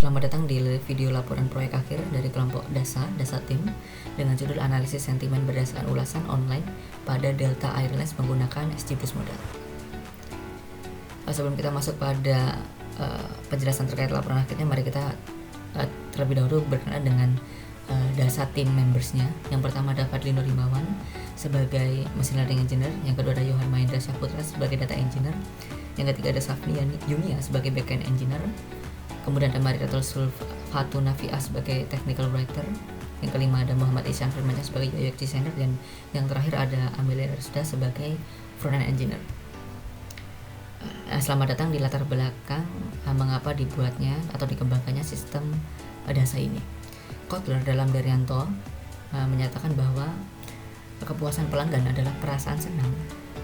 Selamat datang di video laporan proyek akhir dari kelompok DASA Team dengan judul analisis sentimen berdasarkan ulasan online pada Delta Airlines menggunakan SG Boost Model. Sebelum kita masuk pada penjelasan terkait laporan akhirnya, mari kita terlebih dahulu berkenalan dengan DASA Team membersnya. Yang pertama ada Fadlino Rimawan sebagai Machine Learning Engineer, yang kedua ada Yohan Mahendra Syaputra sebagai Data Engineer, yang ketiga ada Safni Yumia sebagai Backend Engineer, kemudian ada Mariratul Sulfatu Nafi'ah sebagai Technical Writer, yang kelima ada Muhammad Isyan Firmansyah sebagai UX Designer, dan yang terakhir ada Amelia Rusda sebagai Frontend Engineer. Selamat datang di latar belakang mengapa dibuatnya atau dikembangkannya sistem DASA ini. Kotler dalam Daryanto menyatakan bahwa kepuasan pelanggan adalah perasaan senang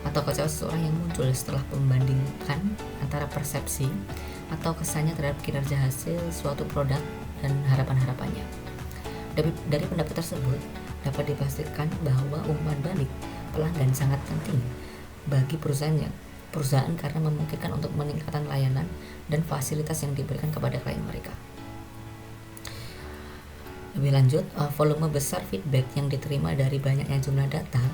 atau kecewa seseorang yang muncul setelah membandingkan antara persepsi atau kesannya terhadap kinerja hasil suatu produk dan harapan-harapannya. Dari pendapat tersebut, dapat dipastikan bahwa umpan balik pelanggan sangat penting bagi perusahaan karena memungkinkan untuk meningkatkan layanan dan fasilitas yang diberikan kepada klien mereka. Lebih lanjut, volume besar feedback yang diterima dari banyaknya jumlah data,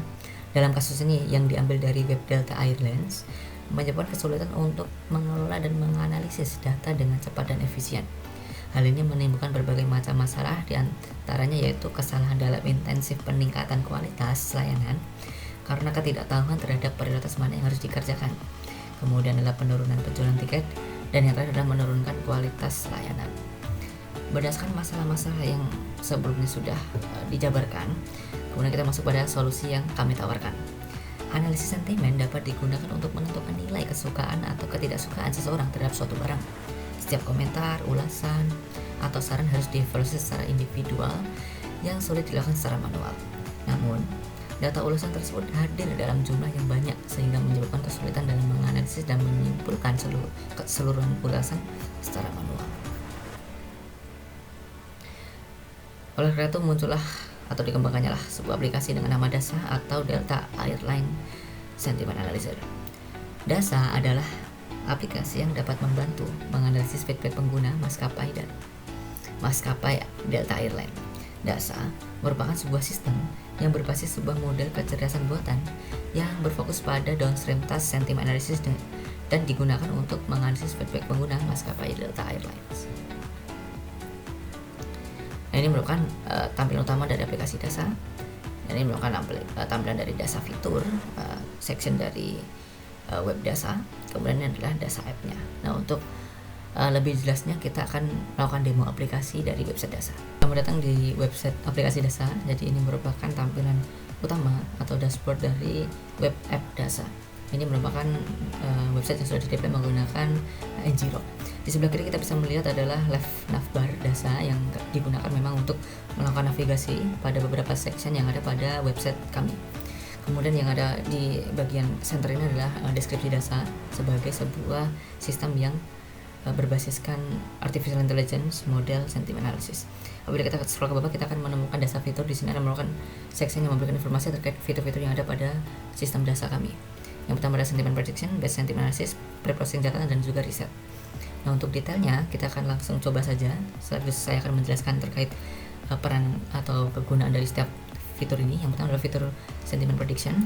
dalam kasus ini yang diambil dari web Delta Airlines, menyebabkan kesulitan untuk mengelola dan menganalisis data dengan cepat dan efisien. Hal ini menimbulkan berbagai macam masalah, diantaranya yaitu kesalahan dalam intensif peningkatan kualitas layanan karena ketidaktahuan terhadap prioritas mana yang harus dikerjakan. Kemudian adalah penurunan penjualan tiket, dan yang terakhir adalah menurunkan kualitas layanan. Berdasarkan masalah-masalah yang sebelumnya sudah dijabarkan, kemudian kita masuk pada solusi yang kami tawarkan. Analisis sentimen dapat digunakan untuk menentukan nilai kesukaan atau ketidaksukaan seseorang terhadap suatu barang. Setiap komentar, ulasan, atau saran harus dievaluasi secara individual yang sulit dilakukan secara manual. Namun, data ulasan tersebut hadir dalam jumlah yang banyak sehingga menyebabkan kesulitan dalam menganalisis dan menyimpulkan keseluruhan ulasan secara manual. Oleh karena itu muncullah atau dikembangkannya lah sebuah aplikasi dengan nama DASA atau Delta Airline Sentiment Analyzer. DASA adalah aplikasi yang dapat membantu menganalisis feedback pengguna maskapai dan maskapai Delta Airline. DASA merupakan sebuah sistem yang berbasis sebuah model kecerdasan buatan yang berfokus pada downstream task sentiment analysis dan digunakan untuk menganalisis feedback pengguna maskapai Delta Airlines. Ini merupakan tampilan utama dari aplikasi DASA. Ini merupakan tampilan dari DASA fitur, section dari web DASA. Kemudian ini adalah DASA app-nya. Nah, untuk lebih jelasnya kita akan melakukan demo aplikasi dari website DASA. Selamat datang di website aplikasi DASA. Jadi ini merupakan tampilan utama atau dashboard dari web app DASA. Ini merupakan website yang sudah dideploy menggunakan Ngrok. Di sebelah kiri kita bisa melihat adalah left navbar DASA yang digunakan memang untuk melakukan navigasi pada beberapa section yang ada pada website kami. Kemudian yang ada di bagian center ini adalah deskripsi DASA sebagai sebuah sistem yang berbasiskan artificial intelligence model sentiment analysis. Apabila kita scroll ke bawah, kita akan menemukan DASA fitur. Di sini ada merupakan section yang memberikan informasi terkait fitur-fitur yang ada pada sistem DASA kami. Yang pertama ada sentiment prediction, based sentiment analysis, pre-processing data, dan juga reset. Nah, untuk detailnya kita akan langsung coba saja. Selanjutnya saya akan menjelaskan terkait peran atau kegunaan dari setiap fitur ini. Yang pertama adalah fitur sentiment prediction.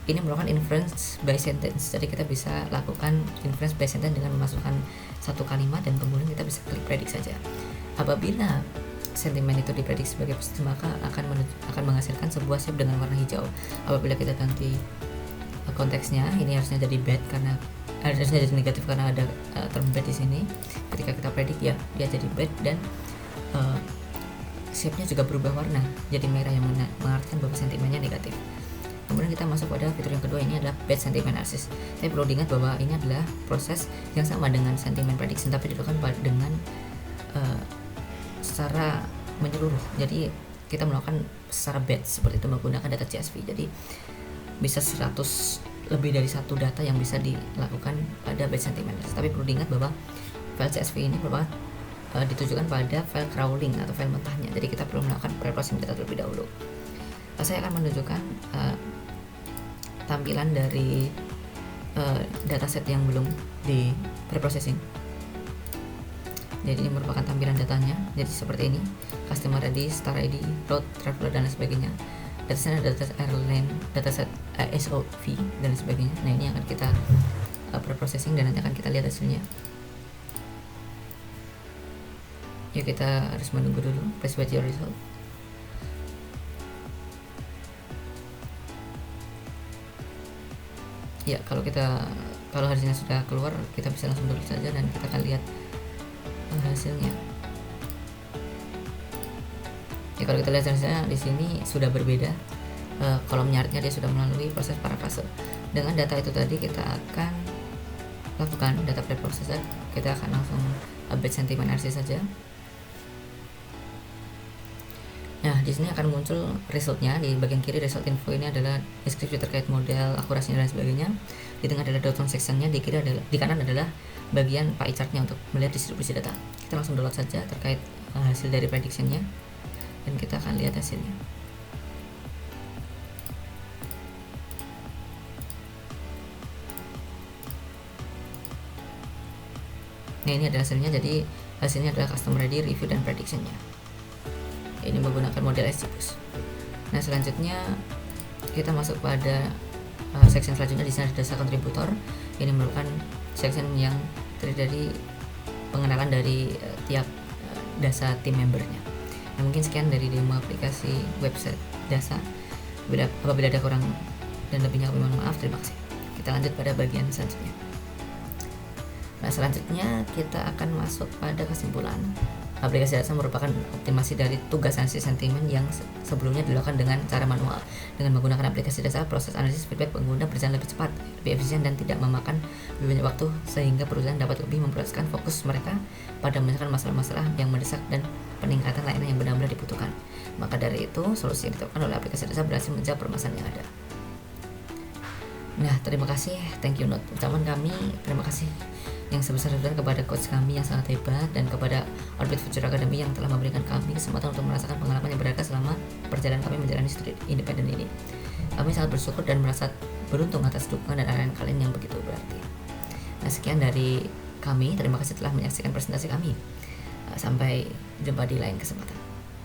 Ini merupakan inference by sentence. Jadi kita bisa lakukan inference by sentence dengan memasukkan satu kalimat dan kemudian kita bisa klik predik saja. Apabila sentimen itu diprediksi sebagai positif, maka akan menghasilkan sebuah shape dengan warna hijau. Apabila kita ganti konteksnya, ini harusnya jadi bad karena harusnya jadi negatif karena ada term bad di sini. Ketika kita predik, ya dia jadi bad, dan shape-nya juga berubah warna jadi merah yang mengartikan bahwa sentimennya negatif. Kemudian kita masuk pada fitur yang kedua, ini adalah bad sentiment analysis. Saya perlu diingat bahwa ini adalah proses yang sama dengan sentiment prediction tapi dilakukan dengan secara menyeluruh. Jadi kita melakukan secara batch seperti itu menggunakan data CSV. Jadi bisa 100 lebih dari satu data yang bisa dilakukan pada batch sentiment analysis. Tapi perlu diingat bahwa file CSV ini merupakan ditujukan pada file crawling atau file mentahnya. Jadi kita perlu melakukan pre-processing data terlebih dahulu. Saya akan menunjukkan tampilan dari dataset yang belum di pre-processing. Jadi ini merupakan tampilan datanya. Jadi seperti ini: customer ID, star ID, route, traveler, dan lain sebagainya. Dataset data airline, dataset SOV, dan lain sebagainya. Nah, ini akan kita pre-processing dan nanti akan kita lihat hasilnya. Ya, kita harus menunggu dulu. Please wait your result. Ya, kalau hasilnya sudah keluar, kita bisa langsung download saja dan kita akan lihat hasilnya. Ya, kalau kita lihat hasilnya di sini sudah berbeda. Kolom nyaritnya dia sudah melalui proses parafrase. Dengan data itu tadi kita akan lakukan data preprocessor. Kita akan langsung update sentiment analysis saja. Nah, di sini akan muncul resultnya. Di bagian kiri result info ini adalah deskripsi terkait model, akurasinya dan sebagainya. Di tengah adalah data sectionnya, di kanan adalah bagian pie chartnya untuk melihat distribusi data. Kita langsung download saja terkait hasil dari predictionnya dan kita akan lihat hasilnya. Nah, ini adalah hasilnya. Jadi hasilnya adalah customer ID, review, dan predictionnya. Ini menggunakan model SGBoost. Nah, selanjutnya kita masuk pada section selanjutnya. Di sini ada data kontributor. Ini merupakan section yang terdiri dari pengenalan dari tiap dasa tim membernya. Nah, mungkin sekian dari demo aplikasi website dasa. Apabila ada kurang dan lebihnya, kami mohon maaf. Terima kasih. Kita lanjut pada bagian selanjutnya. Nah, selanjutnya kita akan masuk pada kesimpulan. Aplikasi dasa merupakan optimasi dari tugas analisis sentimen yang sebelumnya dilakukan dengan cara manual. Dengan menggunakan aplikasi dasa, proses analisis feedback pengguna berjalan lebih cepat, lebih efisien, dan tidak memakan lebih banyak waktu, sehingga perusahaan dapat lebih memprioritaskan fokus mereka pada menyelesaikan masalah-masalah yang mendesak dan peningkatan layanan yang benar-benar dibutuhkan. Maka dari itu, solusi yang diterapkan oleh aplikasi dasa berhasil menjawab permasalahan yang ada. Nah, terima kasih. Thank you note. Ucapan kami terima kasih yang sebesar-besarnya kepada coach kami yang sangat hebat dan kepada Orbit Future Academy yang telah memberikan kami kesempatan untuk merasakan pengalaman yang berharga selama perjalanan kami menjalani studi independen ini. Kami sangat bersyukur dan merasa beruntung atas dukungan dan arahan kalian yang begitu berarti. Nah, sekian dari kami. Terima kasih telah menyaksikan presentasi kami. Sampai jumpa di lain kesempatan.